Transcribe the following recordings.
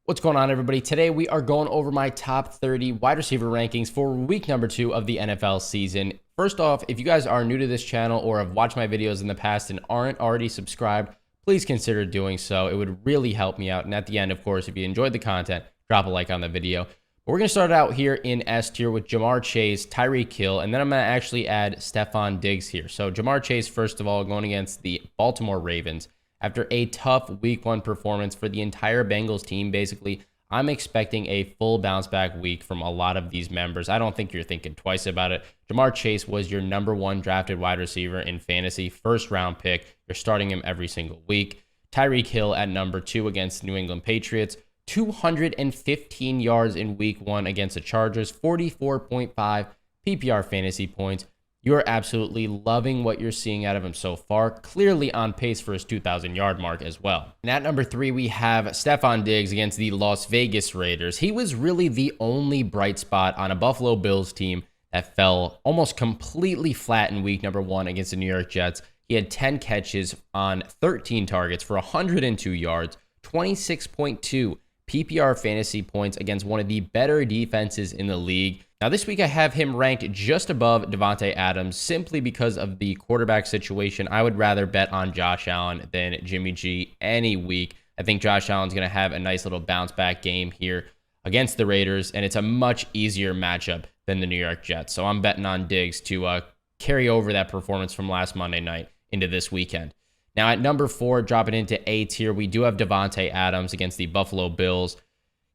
What's going on, everybody? Today we are going over my top 30 wide receiver rankings for week number 2 of the NFL season. First off, if you guys are new to this channel or have watched my videos in the past and aren't already subscribed, please consider doing so. It would really help me out. And at the end, of course, if you enjoyed the content, drop a like on the video. But we're going to start out here in S tier with Jamar Chase, Tyreek Hill, and then I'm going to actually add Stephon Diggs here. So Jamar Chase, first of all, going against the Baltimore Ravens. After a tough week 1 performance for the entire Bengals team, basically, I'm expecting a full bounce back week from a lot of these members. I don't think you're thinking twice about it. Jamar Chase was your number 1 drafted wide receiver in fantasy, first round pick. You're starting him every single week. Tyreek Hill at number 2 against New England Patriots. 215 yards in week 1 against the Chargers, 44.5 PPR fantasy points. You're absolutely loving what you're seeing out of him so far. Clearly on pace for his 2,000-yard mark as well. And at number 3, we have Stephon Diggs against the Las Vegas Raiders. He was really the only bright spot on a Buffalo Bills team that fell almost completely flat in week number 1 against the New York Jets. He had 10 catches on 13 targets for 102 yards, 26.2 PPR fantasy points against one of the better defenses in the league. Now, this week I have him ranked just above Davante Adams simply because of the quarterback situation. I would rather bet on Josh Allen than Jimmy G any week. I think Josh Allen's going to have a nice little bounce back game here against the Raiders, and it's a much easier matchup than the New York Jets. So I'm betting on Diggs to carry over that performance from last Monday night into this weekend. Now, at number 4, dropping into A tier, we do have Davante Adams against the Buffalo Bills.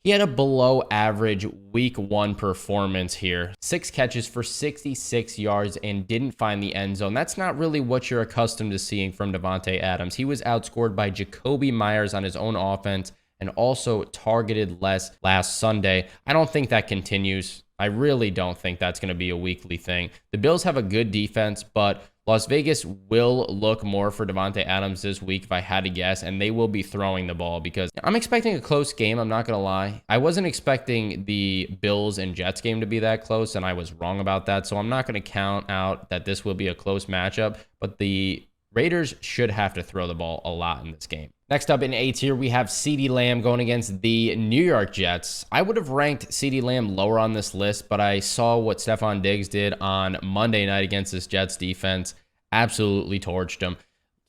He had a below average week 1 performance here. 6 catches for 66 yards and didn't find the end zone. That's not really what you're accustomed to seeing from Davante Adams. He was outscored by Jacoby Myers on his own offense and also targeted less last Sunday. I don't think that continues. I really don't think that's going to be a weekly thing. The Bills have a good defense, but Las Vegas will look more for Davante Adams this week if I had to guess, and they will be throwing the ball because I'm expecting a close game. I'm not going to lie. I wasn't expecting the Bills and Jets game to be that close, and I was wrong about that, so I'm not going to count out that this will be a close matchup, but the Raiders should have to throw the ball a lot in this game. Next up in A tier, we have CeeDee Lamb going against the New York Jets. I would have ranked CeeDee Lamb lower on this list, but I saw what Stephon Diggs did on Monday night against this Jets defense. Absolutely torched him.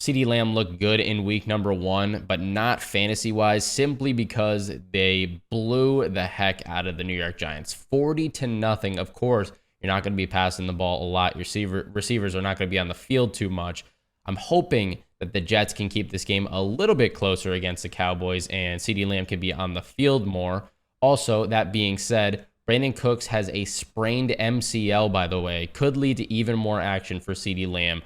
CeeDee Lamb looked good in week number 1, but not fantasy-wise, simply because they blew the heck out of the New York Giants. 40-0. Of course, you're not going to be passing the ball a lot. Your receivers are not going to be on the field too much. I'm hoping that the Jets can keep this game a little bit closer against the Cowboys and CeeDee Lamb can be on the field more. Also, that being said, Brandon Cooks has a sprained MCL, by the way. Could lead to even more action for CeeDee Lamb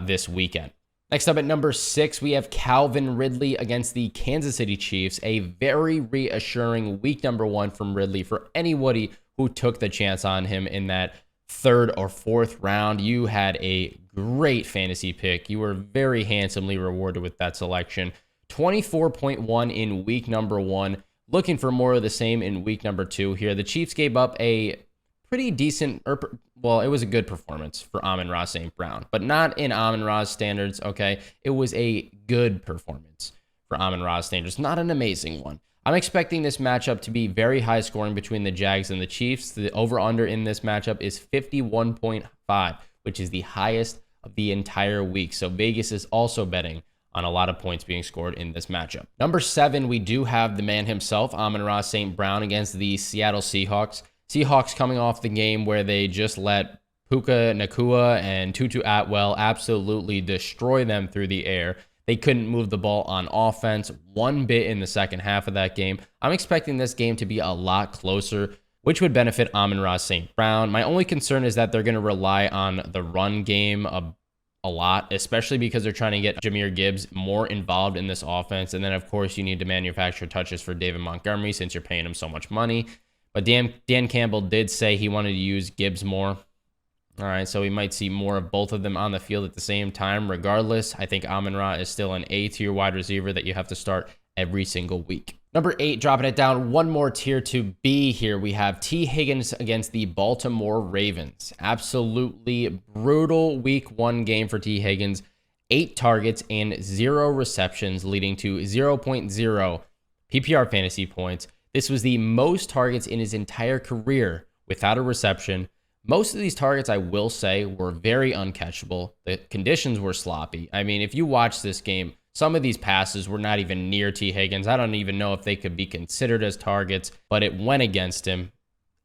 this weekend. Next up at number 6, we have Calvin Ridley against the Kansas City Chiefs. A very reassuring week number 1 from Ridley for anybody who took the chance on him in that 3rd or 4th round. You had a great fantasy pick. You were very handsomely rewarded with that selection. 24.1 in week number 1. Looking for more of the same in week number 2 here. The Chiefs gave up a pretty decent, well, it was a good performance for Amon-Ra St. Brown, but not in Amon-Ra's standards, okay? It was a good performance for Amon-Ra's standards, not an amazing one. I'm expecting this matchup to be very high scoring between the Jags and the Chiefs. The over-under in this matchup is 51.5, which is the highest of the entire week. So Vegas is also betting on a lot of points being scored in this matchup. Number 7, we do have the man himself, Amon-Ra St. Brown against the Seattle Seahawks. Seahawks coming off the game where they just let Puka Nacua and Tutu Atwell absolutely destroy them through the air. They couldn't move the ball on offense one bit in the second half of that game. I'm expecting this game to be a lot closer, which would benefit Amon-Ra St. Brown. My only concern is that they're going to rely on the run game a lot, especially because they're trying to get Jahmyr Gibbs more involved in this offense. And then, of course, you need to manufacture touches for David Montgomery since you're paying him so much money. But Dan Campbell did say he wanted to use Gibbs more. All right, so we might see more of both of them on the field at the same time. Regardless, I think Amon-Ra is still an A-tier wide receiver that you have to start every single week. Number 8, dropping it down one more tier to B here, we have T. Higgins against the Baltimore Ravens. Absolutely brutal week 1 game for T. Higgins. 8 targets and 0 receptions, leading to 0.0 PPR fantasy points. This was the most targets in his entire career without a reception. Most of these targets, I will say, were very uncatchable. The conditions were sloppy. I mean, if you watch this game, some of these passes were not even near T. Higgins. I don't even know if they could be considered as targets, but it went against him.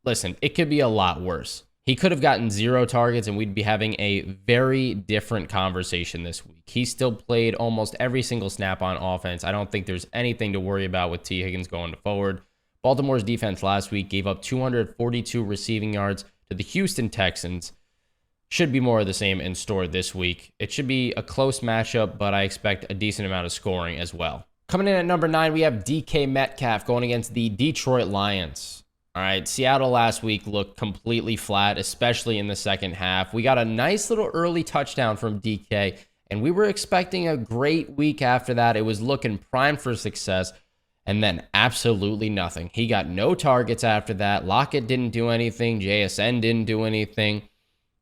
Listen, it could be a lot worse. He could have gotten 0 targets and we'd be having a very different conversation this week. He still played almost every single snap on offense. I don't think there's anything to worry about with T. Higgins going forward. Baltimore's defense last week gave up 242 receiving yards to the Houston Texans. Should be more of the same in store this week. It should be a close matchup, but I expect a decent amount of scoring as well. Coming in at number 9, we have DK Metcalf going against the Detroit Lions. All right, Seattle last week looked completely flat, especially in the second half. We got a nice little early touchdown from DK, and we were expecting a great week after that. It was looking primed for success, and then absolutely nothing. He got no targets after that. Lockett didn't do anything. JSN didn't do anything.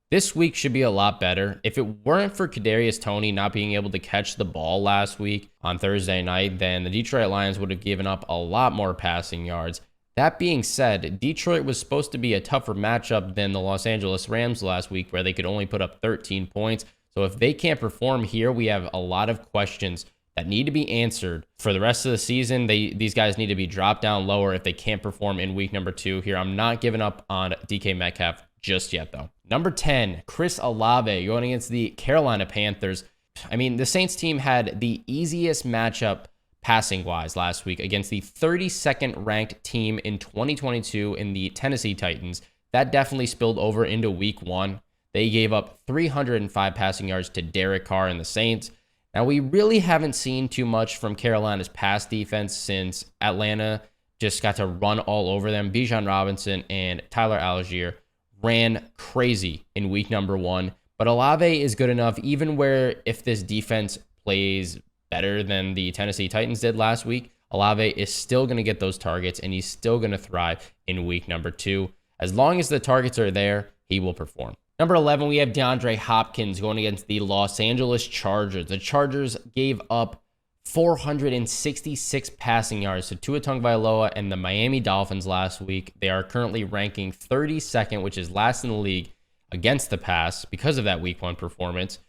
This week should be a lot better. If it weren't for Kadarius Toney not being able to catch the ball last week on Thursday night, then the Detroit Lions would have given up a lot more passing yards. That being said, Detroit was supposed to be a tougher matchup than the Los Angeles Rams last week, where they could only put up 13 points. So if they can't perform here, we have a lot of questions that need to be answered for the rest of the season. These guys need to be dropped down lower if they can't perform in week number 2 here. I'm not giving up on DK Metcalf just yet, though. Number 10, Chris Olave going against the Carolina Panthers. I mean, the Saints team had the easiest matchup passing-wise last week against the 32nd ranked team in 2022 in the Tennessee Titans. That definitely spilled over into week 1. They gave up 305 passing yards to Derek Carr and the Saints. Now, we really haven't seen too much from Carolina's pass defense since Atlanta just got to run all over them. Bijan Robinson and Tyler Algier ran crazy in week number 1. But Olave is good enough, even where if this defense plays better than the Tennessee Titans did last week, Olave is still going to get those targets, and he's still going to thrive in week number 2. As long as the targets are there, he will perform. Number 11, we have DeAndre Hopkins going against the Los Angeles Chargers. The Chargers gave up 466 passing yards to Tua Tagovailoa and the Miami Dolphins last week. They are currently ranking 32nd, which is last in the league against the pass because of that week 1 performance.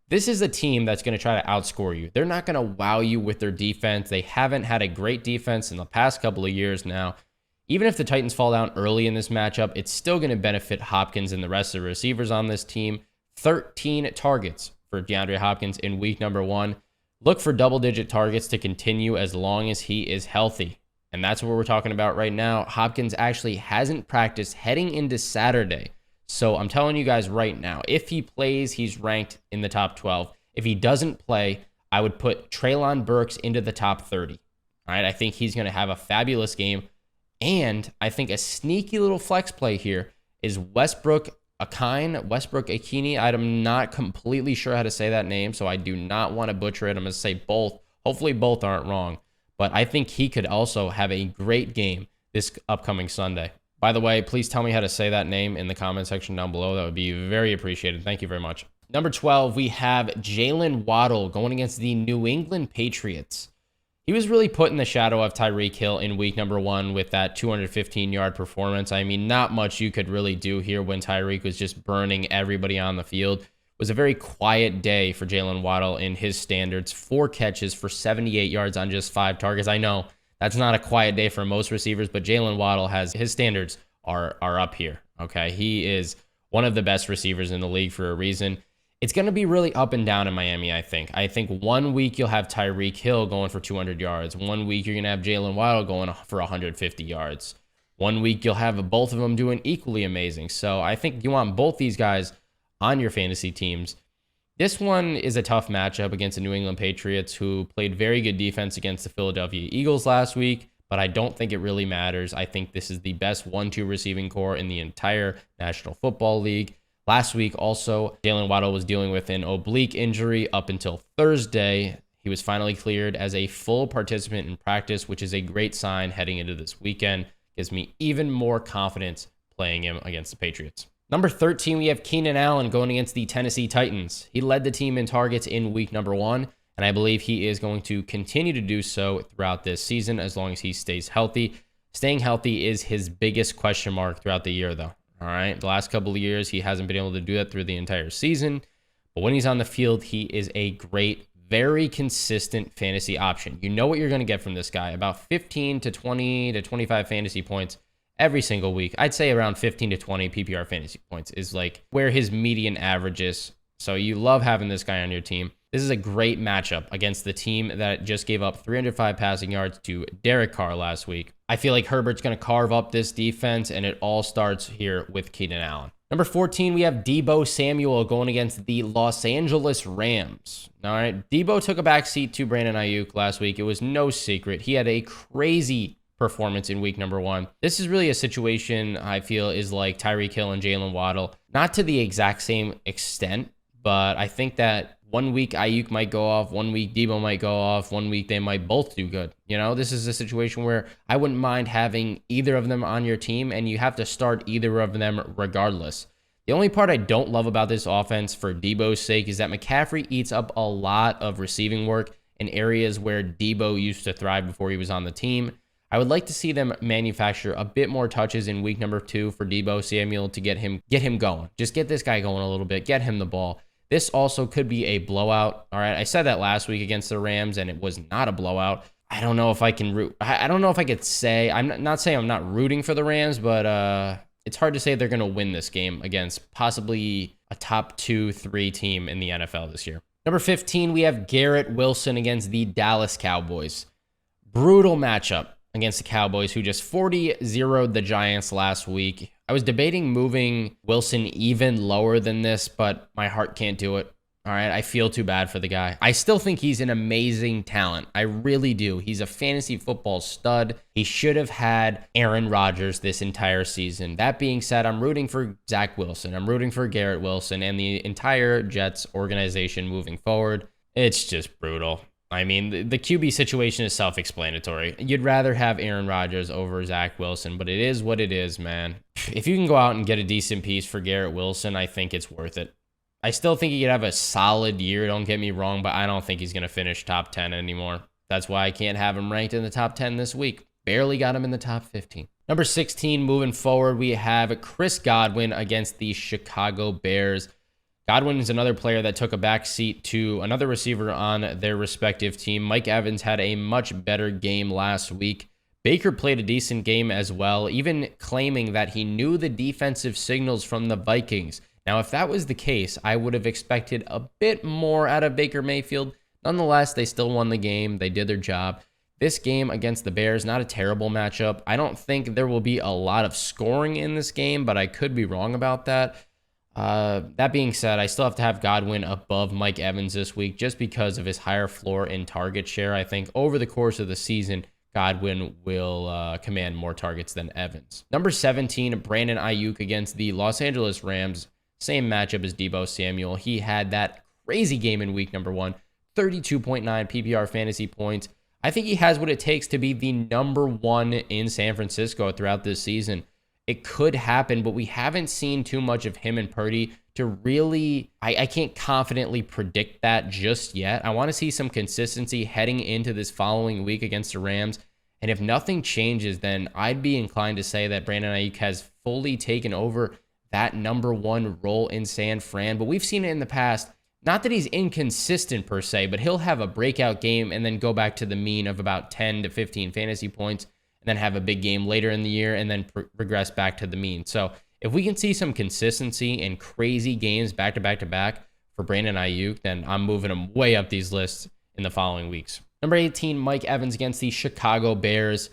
This is a team that's going to try to outscore you. They're not going to wow you with their defense. They haven't had a great defense in the past couple of years now. Even if the Titans fall down early in this matchup, it's still going to benefit Hopkins and the rest of the receivers on this team. 13 targets for DeAndre Hopkins in week number 1. Look for double-digit targets to continue as long as he is healthy. And that's what we're talking about right now. Hopkins actually hasn't practiced heading into Saturday. So I'm telling you guys right now, if he plays, he's ranked in the top 12. If he doesn't play, I would put Treylon Burks into the top 30. All right, I think he's going to have a fabulous game. And I think a sneaky little flex play here is Westbrook Akini. I'm not completely sure how to say that name, so I do not want to butcher it. I'm going to say both. Hopefully both aren't wrong. But I think he could also have a great game this upcoming Sunday. By the way, please tell me how to say that name in the comment section down below. That would be very appreciated. Thank you very much. Number 12, we have Jalen Waddle going against the New England Patriots. He was really put in the shadow of Tyreek Hill in week number 1 with that 215-yard performance. I mean, not much you could really do here when Tyreek was just burning everybody on the field. It was a very quiet day for Jalen Waddle in his standards. 4 catches for 78 yards on just 5 targets. I know that's not a quiet day for most receivers, but Jalen Waddle his standards are up here. Okay, he is one of the best receivers in the league for a reason. It's going to be really up and down in Miami, I think. I think 1 week you'll have Tyreek Hill going for 200 yards. 1 week you're going to have Jalen Waddle going for 150 yards. 1 week you'll have both of them doing equally amazing. So I think you want both these guys on your fantasy teams. This one is a tough matchup against the New England Patriots, who played very good defense against the Philadelphia Eagles last week, but I don't think it really matters. I think this is the best 1-2 receiving core in the entire National Football League. Last week, also, Jalen Waddle was dealing with an oblique injury up until Thursday. He was finally cleared as a full participant in practice, which is a great sign heading into this weekend. Gives me even more confidence playing him against the Patriots. Number 13, we have Keenan Allen going against the Tennessee Titans. He led the team in targets in week number 1, and I believe he is going to continue to do so throughout this season as long as he stays healthy. Staying healthy is his biggest question mark throughout the year, though. All right. The last couple of years, he hasn't been able to do that through the entire season. But when he's on the field, he is a great, very consistent fantasy option. You know what you're going to get from this guy. About 15 to 20 to 25 fantasy points every single week. I'd say around 15 to 20 PPR fantasy points is like where his median average is. So you love having this guy on your team. This is a great matchup against the team that just gave up 305 passing yards to Derek Carr last week. I feel like Herbert's going to carve up this defense, and it all starts here with Keenan Allen. Number 14, we have Deebo Samuel going against the Los Angeles Rams. All right, Deebo took a backseat to Brandon Ayuk last week. It was no secret. He had a crazy performance in week number 1. This is really a situation I feel is like Tyreek Hill and Jalen Waddle. Not to the exact same extent, but I think that 1 week Ayuk might go off, 1 week Deebo might go off, 1 week they might both do good. You know, this is a situation where I wouldn't mind having either of them on your team, and you have to start either of them regardless. The only part I don't love about this offense for Deebo's sake is that McCaffrey eats up a lot of receiving work in areas where Deebo used to thrive before he was on the team. I would like to see them manufacture a bit more touches in week number 2 for Deebo Samuel to get him going. Just get this guy going a little bit, get him the ball. This also could be a blowout. All right, I said that last week against the Rams, and it was not a blowout. I don't know if I can root. I don't know if I could say. I'm not saying I'm not rooting for the Rams, but it's hard to say they're going to win this game against possibly a top 2-3 team in the NFL this year. Number 15, we have Garrett Wilson against the Dallas Cowboys. Brutal matchup against the Cowboys, who just 40-0'd the Giants last week. I was debating moving Wilson even lower than this, but my heart can't do it. All right, I feel too bad for the guy. I still think he's an amazing talent. I really do. He's a fantasy football stud. He should have had Aaron Rodgers this entire season. That being said, I'm rooting for Zach Wilson. I'm rooting for Garrett Wilson and the entire Jets organization moving forward. It's just brutal. I mean, the QB situation is self-explanatory. You'd rather have Aaron Rodgers over Zach Wilson, but it is what it is, man. If you can go out and get a decent piece for Garrett Wilson, I think it's worth it. I still think he could have a solid year, don't get me wrong, but I don't think he's going to finish top 10 anymore. That's why I can't have him ranked in the top 10 this week. Barely got him in the top 15. Number 16, moving forward, we have Chris Godwin against the Chicago Bears. Godwin is another player that took a back seat to another receiver on their respective team. Mike Evans had a much better game last week. Baker played a decent game as well, even claiming that he knew the defensive signals from the Vikings. Now, if that was the case, I would have expected a bit more out of Baker Mayfield. Nonetheless, they still won the game. They did their job. This game against the Bears, not a terrible matchup. I don't think there will be a lot of scoring in this game, but I could be wrong about that. That being said, I still have to have Godwin above Mike Evans this week just because of his higher floor and target share. I think over the course of the season, Godwin will command more targets than Evans. Number 17, Brandon Ayuk against the Los Angeles Rams. Same matchup as Deebo Samuel. He had that crazy game in week number 1, 32.9 PPR fantasy points. I think he has what it takes to be the number 1 in San Francisco throughout this season. It could happen, but we haven't seen too much of him and Purdy to really, I can't confidently predict that just yet. I want to see some consistency heading into this following week against the Rams. And if nothing changes, then I'd be inclined to say that Brandon Ayuk has fully taken over that number 1 role in San Fran. But we've seen it in the past. Not that he's inconsistent per se, but he'll have a breakout game and then go back to the mean of about 10 to 15 fantasy points and then have a big game later in the year and then regress back to the mean. So if we can see some consistency and crazy games back to back to back for Brandon Ayuk, then I'm moving him way up these lists in the following weeks. Number 18, Mike Evans against the Chicago Bears.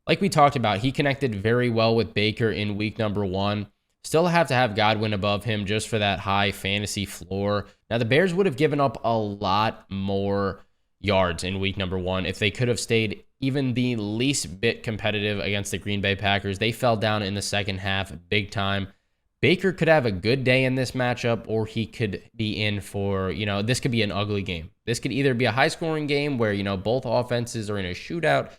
Like we talked about, he connected very well with Baker in week number 1. Still have to have Godwin above him just for that high fantasy floor. Now, the Bears would have given up a lot more yards in week number 1 if they could have stayed even the least bit competitive against the Green Bay Packers. They fell down in the second half big time. Baker could have a good day in this matchup, or he could be in for, this could be an ugly game. This could either be a high-scoring game where, both offenses are in a shootout,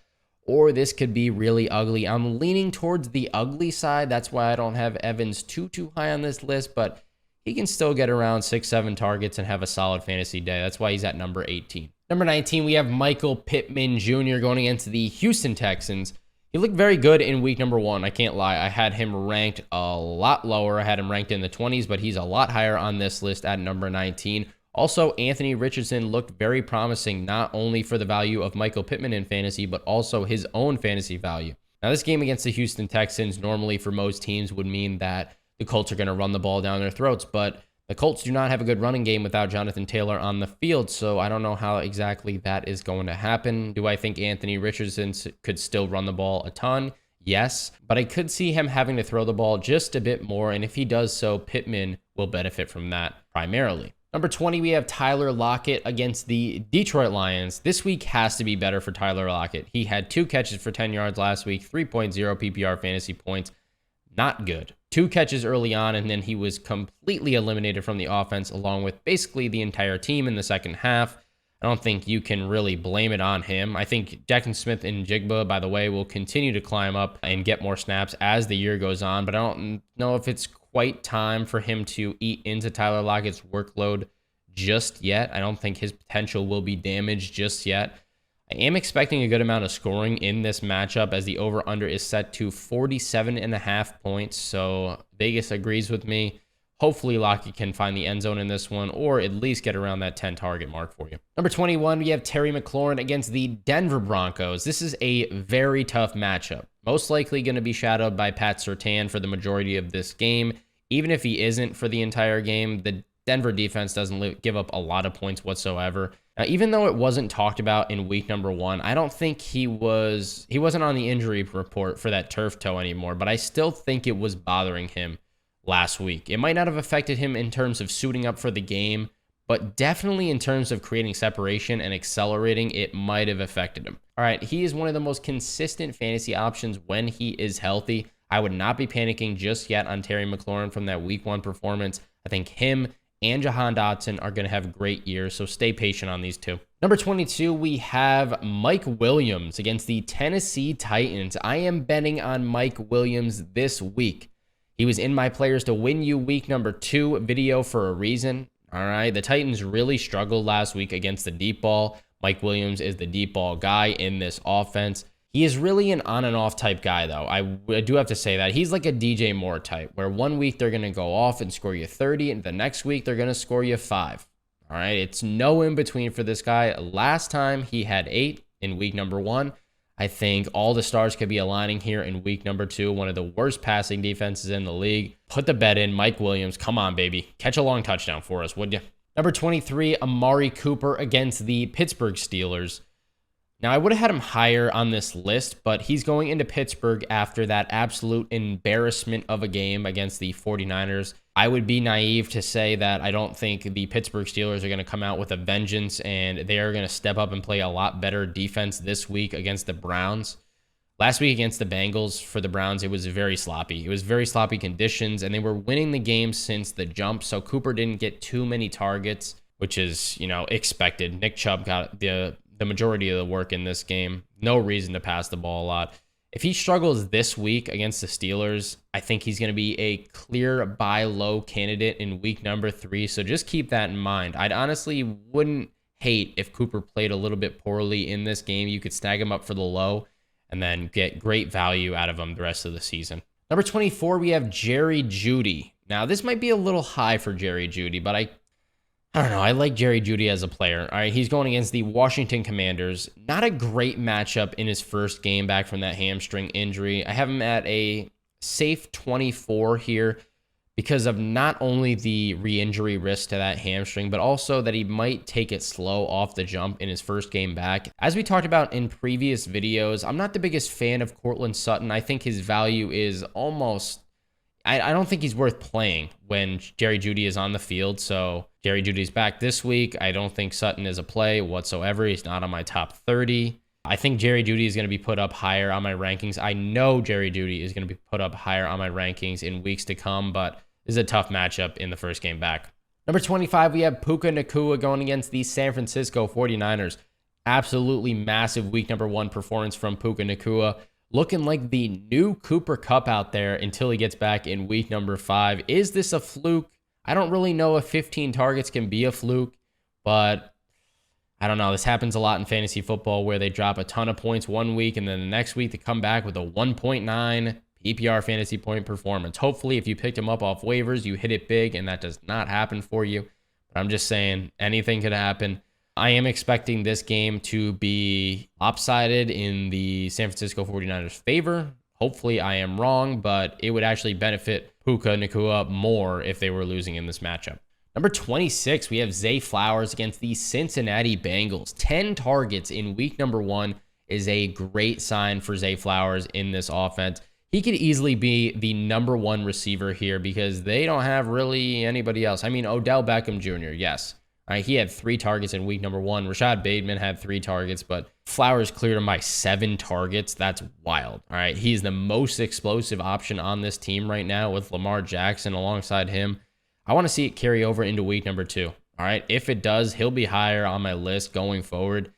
or this could be really ugly. I'm leaning towards the ugly side. That's why I don't have Evans too high on this list, but he can still get around 6-7 targets and have a solid fantasy day. That's why he's at number 18. Number 19, we have Michael Pittman Jr. going against the Houston Texans. He looked very good in week number 1. I can't lie. I had him ranked a lot lower. I had him ranked in the 20s, but he's a lot higher on this list at number 19. Also, Anthony Richardson looked very promising, not only for the value of Michael Pittman in fantasy, but also his own fantasy value. Now, this game against the Houston Texans normally for most teams would mean that the Colts are going to run the ball down their throats, but the Colts do not have a good running game without Jonathan Taylor on the field, so I don't know how exactly that is going to happen. Do I think Anthony Richardson could still run the ball a ton? Yes, but I could see him having to throw the ball just a bit more, and if he does so, Pittman will benefit from that primarily. Number 20, we have Tyler Lockett against the Detroit Lions. This week has to be better for Tyler Lockett. He had 2 catches for 10 yards last week, 3.0 PPR fantasy points. Not good. 2 catches early on, and then he was completely eliminated from the offense along with basically the entire team in the second half. I don't think you can really blame it on him. I think Jackson Smith and Jigba, by the way, will continue to climb up and get more snaps as the year goes on, but I don't know if it's quite time for him to eat into Tyler Lockett's workload just yet. I don't think his potential will be damaged just yet. I am expecting a good amount of scoring in this matchup as the over-under is set to 47.5 points, so Vegas agrees with me. Hopefully, Lockett can find the end zone in this one or at least get around that 10 target mark for you. Number 21, we have Terry McLaurin against the Denver Broncos. This is a very tough matchup. Most likely going to be shadowed by Pat Surtain for the majority of this game. Even if he isn't for the entire game, the Denver defense doesn't give up a lot of points whatsoever. Now, even though it wasn't talked about in week number 1, I don't think he wasn't on the injury report for that turf toe anymore, but I still think it was bothering him last week. It might not have affected him in terms of suiting up for the game, but definitely in terms of creating separation and accelerating, it might have affected him. All right, he is one of the most consistent fantasy options when he is healthy. I would not be panicking just yet on Terry McLaurin from that week 1 performance. I think him and Jahan Dotson are going to have great years, so stay patient on these two. Number 22, we have Mike Williams against the Tennessee Titans. I am betting on Mike Williams this week. He was in my Players to Win You week number 2 video for a reason. All right, the Titans really struggled last week against the deep ball. Mike Williams is the deep ball guy in this offense. He is really an on and off type guy, though. I do have to say that. He's like a DJ Moore type, where one week they're going to go off and score you 30, and the next week they're going to score you 5. All right, it's no in between for this guy. Last time he had 8 in week number 1. I think all the stars could be aligning here in week number 2, one of the worst passing defenses in the league. Put the bet in, Mike Williams. Come on, baby. Catch a long touchdown for us, would you? Number 23, Amari Cooper against the Pittsburgh Steelers. Now, I would have had him higher on this list, but he's going into Pittsburgh after that absolute embarrassment of a game against the 49ers. I would be naive to say that I don't think the Pittsburgh Steelers are going to come out with a vengeance, and they are going to step up and play a lot better defense this week against the Browns. Last week against the Bengals for the Browns, it was very sloppy. It was very sloppy conditions, and they were winning the game since the jump, so Cooper didn't get too many targets, which is, expected. Nick Chubb got the majority of the work in this game. No reason to pass the ball a lot. If he struggles this week against the Steelers, I think he's going to be a clear buy low candidate in week number 3. So just keep that in mind. I'd honestly wouldn't hate if Cooper played a little bit poorly in this game. You could snag him up for the low and then get great value out of him the rest of the season. Number 24, we have Jerry Jeudy. Now, this might be a little high for Jerry Jeudy, but I don't know. I like Jerry Jeudy as a player. All right, he's going against the Washington Commanders. Not a great matchup in his first game back from that hamstring injury. I have him at a safe 24 here because of not only the re-injury risk to that hamstring, but also that he might take it slow off the jump in his first game back. As we talked about in previous videos, I'm not the biggest fan of Courtland Sutton. I think his value is almost... I don't think he's worth playing when Jerry Jeudy is on the field. So Jerry Jeudy's back this week. I don't think Sutton is a play whatsoever. He's not on my top 30. I think Jerry Jeudy is going to be put up higher on my rankings. I know Jerry Jeudy is going to be put up higher on my rankings in weeks to come, but this is a tough matchup in the first game back. Number 25, we have Puka Nacua going against the San Francisco 49ers. Absolutely massive week number 1 performance from Puka Nacua. Looking like the new Cooper Kupp out there until he gets back in week number 5. Is this a fluke? I don't really know if 15 targets can be a fluke, but I don't know. This happens a lot in fantasy football where they drop a ton of points one week and then the next week they come back with a 1.9 PPR fantasy point performance. Hopefully, if you picked him up off waivers, you hit it big and that does not happen for you. But I'm just saying anything could happen. I am expecting this game to be lopsided in the San Francisco 49ers' favor. Hopefully, I am wrong, but it would actually benefit Puka Nacua more if they were losing in this matchup. Number 26, we have Zay Flowers against the Cincinnati Bengals. 10 targets in week number 1 is a great sign for Zay Flowers in this offense. He could easily be the number 1 receiver here because they don't have really anybody else. I mean, Odell Beckham Jr., yes. He had 3 targets in week number 1. Rashad Bateman had 3 targets, but Flowers cleared him by 7 targets. That's wild. All right, he's the most explosive option on this team right now with Lamar Jackson alongside him. I want to see it carry over into week number 2. All right, if it does, he'll be higher on my list going forward.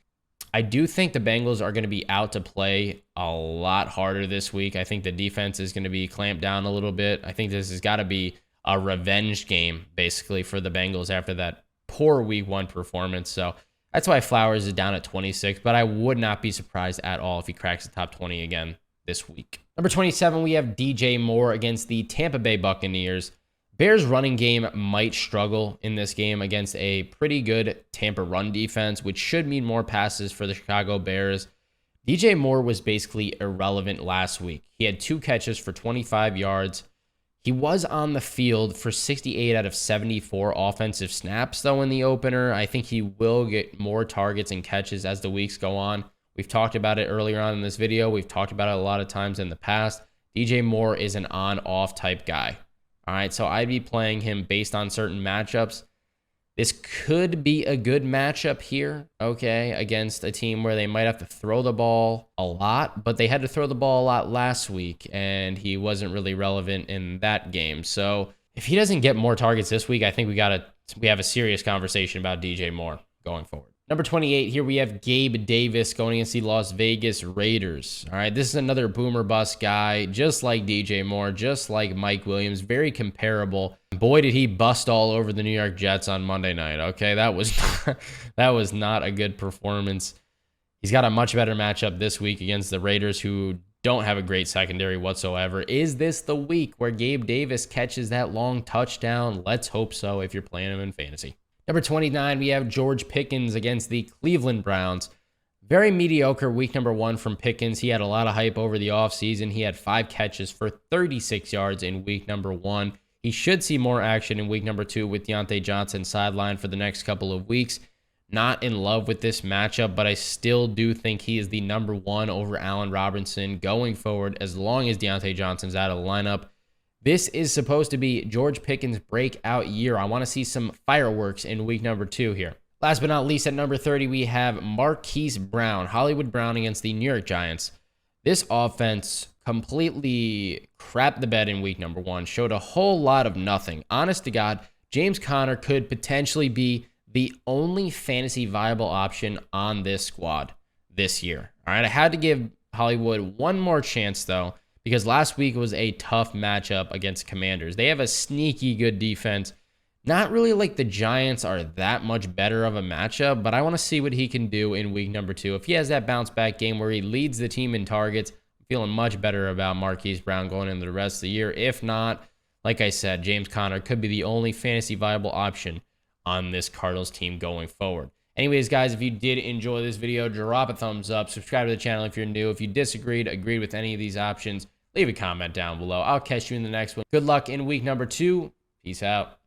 I do think the Bengals are going to be out to play a lot harder this week. I think the defense is going to be clamped down a little bit. I think this has got to be a revenge game, basically, for the Bengals after that poor week 1 performance. So that's why Flowers is down at 26, but I would not be surprised at all if he cracks the top 20 again this week. Number 27, we have DJ Moore against the Tampa Bay Buccaneers. Bears running game might struggle in this game against a pretty good Tampa run defense, which should mean more passes for the Chicago Bears. DJ Moore was basically irrelevant last week. He had 2 catches for 25 yards. He was on the field for 68 out of 74 offensive snaps, though, in the opener. I think he will get more targets and catches as the weeks go on. We've talked about it earlier on in this video. We've talked about it a lot of times in the past. DJ Moore is an on-off type guy. All right, so I'd be playing him based on certain matchups. This could be a good matchup here, okay, against a team where they might have to throw the ball a lot, but they had to throw the ball a lot last week, and he wasn't really relevant in that game. So if he doesn't get more targets this week, I think we have a serious conversation about DJ Moore going forward. Number 28, here we have Gabe Davis going against the Las Vegas Raiders. All right, this is another boomer bust guy, just like DJ Moore, just like Mike Williams, very comparable. Boy, did he bust all over the New York Jets on Monday night. Okay, that was not a good performance. He's got a much better matchup this week against the Raiders, who don't have a great secondary whatsoever. Is this the week where Gabe Davis catches that long touchdown? Let's hope so if you're playing him in fantasy. Number 29, we have George Pickens against the Cleveland Browns. Very mediocre week number 1 from Pickens. He had a lot of hype over the offseason. He had 5 catches for 36 yards in week number 1. He should see more action in week number 2 with Deontay Johnson sidelined for the next couple of weeks. Not in love with this matchup, but I still do think he is the number 1 over Allen Robinson going forward as long as Deontay Johnson's out of the lineup. This is supposed to be George Pickens' breakout year. I want to see some fireworks in week number 2 here. Last but not least, at number 30, we have Marquise Brown, Hollywood Brown against the New York Giants. This offense completely crapped the bed in week number 1, showed a whole lot of nothing. Honest to God, James Conner could potentially be the only fantasy viable option on this squad this year. All right, I had to give Hollywood one more chance, though, because last week was a tough matchup against Commanders. They have a sneaky good defense. Not really like the Giants are that much better of a matchup, but I want to see what he can do in week number 2. If he has that bounce back game where he leads the team in targets, I'm feeling much better about Marquise Brown going into the rest of the year. If not, like I said, James Conner could be the only fantasy viable option on this Cardinals team going forward. Anyways, guys, if you did enjoy this video, drop a thumbs up, subscribe to the channel if you're new. If you disagreed, agreed with any of these options, leave a comment down below. I'll catch you in the next one. Good luck in week number 2. Peace out.